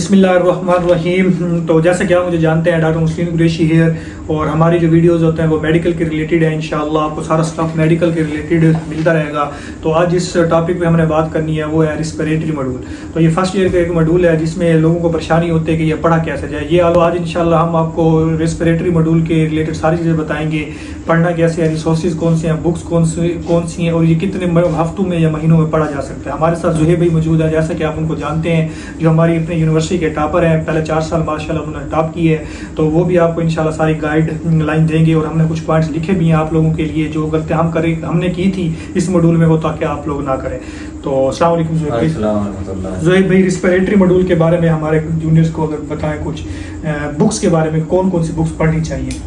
बिस्मिल्लाहिर्रहमानिर्रहीम। तो जैसे कि आप मुझे जानते हैं, डॉक्टर मुस्लिम कुरैशी हियर, और हमारी जो वीडियोस होते हैं वो मेडिकल के रिलेटेड है। इंशाल्लाह आपको सारा स्टफ मेडिकल के रिलेटेड मिलता रहेगा। तो आज जिस टॉपिक पे हमने बात करनी है वो है रिस्पिरेटरी मॉड्यूल। तो ये फर्स्ट ईयर का एक मॉड्यूल है जिसमें लोगों को परेशानी होती है कि ये पढ़ा कैसे जाए। ये आज इंशाल्लाह हम आपको रिस्पिरेटरी मॉड्यूल के रिलेटेड सारी चीज़ें बताएंगे, पढ़ना कैसे है, रिसोर्सेज कौन से हैं, बुक्स कौन सी हैं, और ये कितने हफ्तों में या महीनों में पढ़ा जा सकता है। हमारे साथ ज़ुहैब भाई मौजूद है, जैसा कि आप उनको जानते हैं, जो हमारी अपनी यूनिवर्सिटी के टॉपर हैं। पहले 4 साल माशाल्लाह उन्होंने टॉप की है। तो वो भी आपको इंशाल्लाह सारी गाइड लाइन देंगे, और हमने कुछ पॉइंट्स लिखे भी हैं आप लोगों के लिए, जो गलतियां हमने की थी इस मॉड्यूल में वो ताकि आप लोग ना करें। तो अस्सलाम वालेकुम ज़ुहैब भाई, रिस्पिरेटरी मॉड्यूल के बारे में हमारे जूनियर्स को अगर बताएं कुछ बुक्स के बारे में, कौन कौन सी बुक्स पढ़नी चाहिए।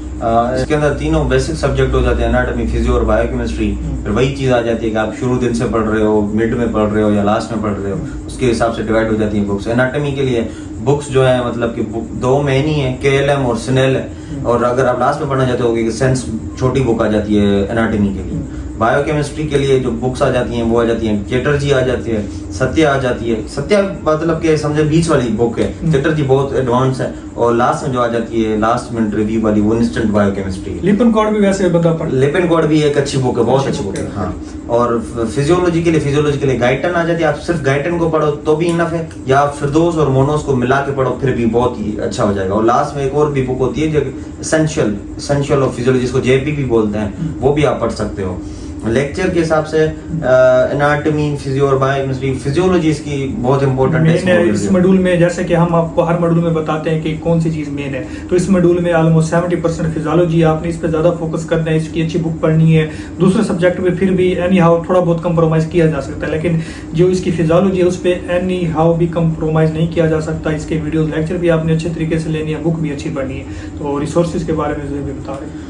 इसके अंदर तीनों बेसिक सब्जेक्ट हो जाते हैं, एनाटॉमी, फिजियो और बायोकेमिस्ट्री। फिर वही चीज़ आ जाती है कि आप शुरू दिन से पढ़ रहे हो, मिड में पढ़ रहे हो या लास्ट में पढ़ रहे हो, उसके हिसाब से डिवाइड हो जाती है बुक्स। एनाटॉमी के लिए बुक्स जो है मतलब कि दो मेन ही है, KLM और SNEL है। और अगर आप लास्ट में पढ़ना चाहते हो कि सेंस छोटी बुक आ जाती है एनाटॉमी के लिए। बायोकेमिस्ट्री के लिए जो बुक्स आ जाती हैं वो आ जाती हैं, चैटर्जी आ जाती है, सत्या आ जाती है। सत्या मतलब कि समझे बीच वाली बुक है, चैटर्जी बहुत एडवांस है। और लास्ट में जो आ जाती है लास्ट मिनट रिव्यू वाली, वो इंस्टेंट बायोकेमिस्ट्री। लिपिनकॉड भी वैसे बता पढ़, लिपिनकॉड भी एक अच्छी बुक है, बहुत अच्छी बुक है। हाँ, और फिजियोलॉजी के लिए गाइटन आ जाती है। आप सिर्फ गाइटन को पढ़ो तो भी इनफ है, या फिरदौस और मोनोस को मिला के पढ़ो फिर भी बहुत ही अच्छा हो जाएगा। और लास्ट में एक और भी बुक होती है जो एसेंशियल ऑफ फिजियोलॉजी, जिसको JP भी बोलते हैं, वो भी आप पढ़ सकते हो। लेक्चर के हिसाब से एनाटॉमी, फिजियो और बायोकेमिस्ट्री, फिजियोलॉजी इसकी बहुत इंपॉर्टेंट है इस मॉड्यूल में। जैसे कि हम आपको हर मॉड्यूल में बताते हैं कि कौन सी चीज़ मेन है, तो इस मॉड्यूल में ऑलमोस्ट 70% फिजियोलॉजी, आपने इस पे ज़्यादा फोकस करना है, इसकी अच्छी बुक पढ़नी है। दूसरे सब्जेक्ट में फिर भी एनी हाउ थोड़ा बहुत कंप्रोमाइज़ किया जा सकता है, लेकिन जो इसकी फिजियोलॉजी है उस पर एनी हाउ भी कंप्रोमाइज़ नहीं किया जा सकता। इसके वीडियोस लेक्चर भी आपने अच्छे तरीके से लेनी है, बुक भी अच्छी पढ़नी है। तो रिसोर्सेज के बारे में जो भी बता रहे हैं।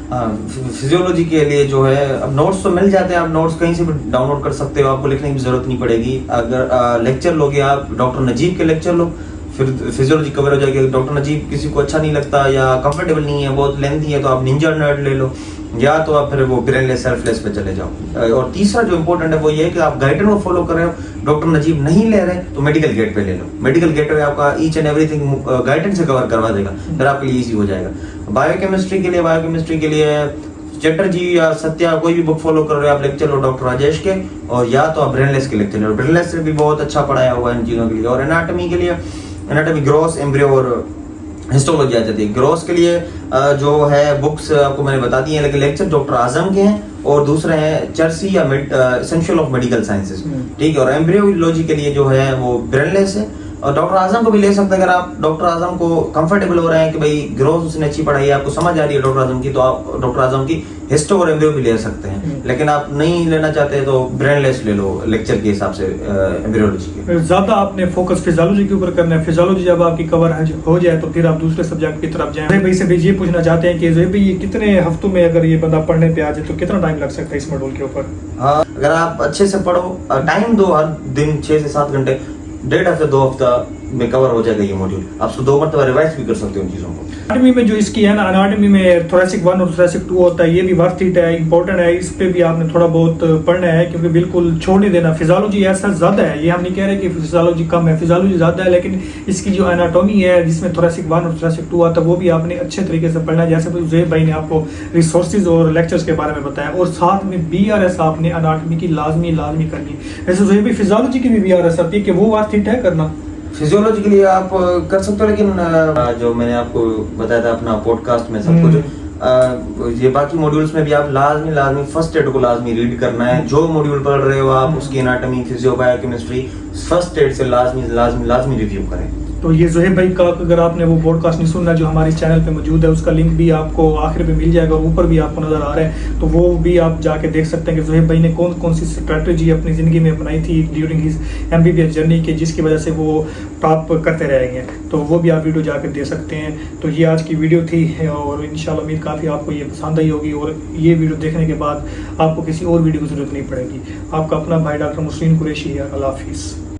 फिजियोलॉजी के लिए जो है, अब नोट्स तो मिल जाते हैं, आप नोट्स कहीं से भी डाउनलोड कर सकते हो, आपको लिखने की जरूरत नहीं पड़ेगी। अगर लेक्चर लोगे आप, डॉक्टर नजीब के लेक्चर लो, फिर फिजियोलॉजी कवर हो जाएगी। डॉक्टर नजीब किसी को अच्छा नहीं लगता या कंफर्टेबल नहीं है, बहुत लेंथी है, तो आप निंजा नर्ड ले लो, या तो आप फिर वो ब्रेनलेस सेल्फलेस पे चले जाओ। और तीसरा जो इंपॉर्टेंट है वो ये है कि आप गाइडन को फॉलो कर रहे हो, डॉक्टर नजीब नहीं ले रहे तो मेडिकल गेट पे ले लो। मेडिकल गेट पे आपका ईच एंड एवरीथिंग गाइडन से कवर करवा देगा, फिर आपके लिए ईजी हो जाएगा। बायोकेमिस्ट्री के लिए चैटर्जी या सत्या कोई भी बुक फॉलो कर रहे हो आप, लेक्चर लो डॉक्टर राजेश के, और या तो आप ब्रेनलेस के लेक्चर लो। ब्रेनलेस से भी बहुत अच्छा पढ़ाया हुआ है इन चीज़ों के लिए। और एनाटॉमी के लिए एनाटॉमी, ग्रॉस, एम्ब्रियो और हिस्टोलॉजी आ जाती है। ग्रॉस के लिए जो है बुक्स आपको मैंने बता दी है, लेकिन लेक्चर डॉक्टर आजम के हैं, और दूसरे हैं चर्सी या एसेंशियल ऑफ मेडिकल साइंसेज, ठीक है। और एम्ब्रियोलॉजी के लिए जो है वो ब्रेनलेस है, और डॉक्टर आजम को भी ले सकते हैं। अगर आप डॉक्टर आजम को कंफर्टेबल हो रहे हैं कि भाई ग्रोथ उसने अच्छी पढ़ाई है, आपको समझ आ रही है डॉक्टर आजम की, तो आप डॉक्टर आजम की हिस्टो और एम्ब्रियो भी ले सकते हैं। लेकिन आप नहीं लेना चाहते तो ब्रेनलेस ले लो लेक्चर के हिसाब से एम्ब्रियोलॉजी के। ज्यादा आपने फोकस फिजियोलॉजी के ऊपर करना है। फिजियोलॉजी जब आपकी कवर हो जाए तो फिर आप दूसरे सब्जेक्ट की तरफ जाएं। भाई से ये पूछना चाहते हैं कि भाई ये कितने हफ्तों में अगर ये बंदा पढ़ने पे आ जाए तो कितना टाइम लग सकता है इस मॉड्यूल के ऊपर। अगर आप अच्छे से पढ़ो, टाइम दो, हर दिन 6 से 7 घंटे, 1.5 हफ्ते 2 हफ्ता में कवर हो जाएगा ये मॉड्यूल। आप 2 मरतबा रिवाइज भी कर सकते हो उन चीज़ों को। एनाटॉमी में जो इसकी है ना, एनाटॉमी में थोरेसिक 1 और थोरेसिक 2 होता है, ये भी वर्थ इट है, इंपॉर्टेंट है। इस पे भी आपने थोड़ा बहुत पढ़ना है, क्योंकि बिल्कुल छोड़ नहीं देना। फिजियोलॉजी ऐसा ज़्यादा है, ये हम नहीं कह रहे कि फिजियोलॉजी कम है, फिजियोलॉजी ज़्यादा है, लेकिन इसकी जो एनाटॉमी है जिसमें थोरेसिक 1 और थोरेसिक 2 आता है, वो भी आपने अच्छे तरीके से पढ़ना है। जैसे ज़ुहैब भाई ने आपको रिसोर्सेज और लेक्चर्स के बारे में बताया, और साथ में BRS आपने एनाटॉमी की लाजमी करनी है। वैसे ज़ुहैब भाई फिजियोलॉजी की भी BRS आती है कि वो वर्थ इट है करना। फिजियोलॉजी के लिए आप कर सकते हो, लेकिन जो मैंने आपको बताया था अपना पॉडकास्ट में सब कुछ, ये बाकी मॉड्यूल्स में भी आप लाजमी फर्स्ट एड को लाजमी रीड करना है। जो मॉड्यूल पढ़ रहे हो आप, उसकी anatomy, physio, biochemistry, first aid से लाजमी रिव्यू करें। तो ये ज़ुहैब भाई का अगर आपने वो पॉडकास्ट नहीं सुनना जो हमारे चैनल पे मौजूद है, उसका लिंक भी आपको आखिर पे मिल जाएगा, और ऊपर भी आपको नज़र आ रहा है, तो वो भी आप जाके देख सकते हैं कि ज़ुहैब भाई ने कौन कौन सी स्ट्रेटजी अपनी ज़िंदगी में अपनाई थी ड्यूरिंग हिज MBBS जर्नी के, जिसकी वजह से वो टॉप करते रहेंगे। तो वो भी आप वीडियो जाकर दे सकते हैं। तो ये आज की वीडियो थी, और इंशाल्लाह उम्मीद काफ़ी आपको ये पसंद आई होगी, और ये वीडियो देखने के बाद आपको किसी और वीडियो की ज़रूरत नहीं पड़ेगी। आपका अपना भाई डॉक्टर मुस्लिम कुरैशी है। अल्लाह हाफिज़।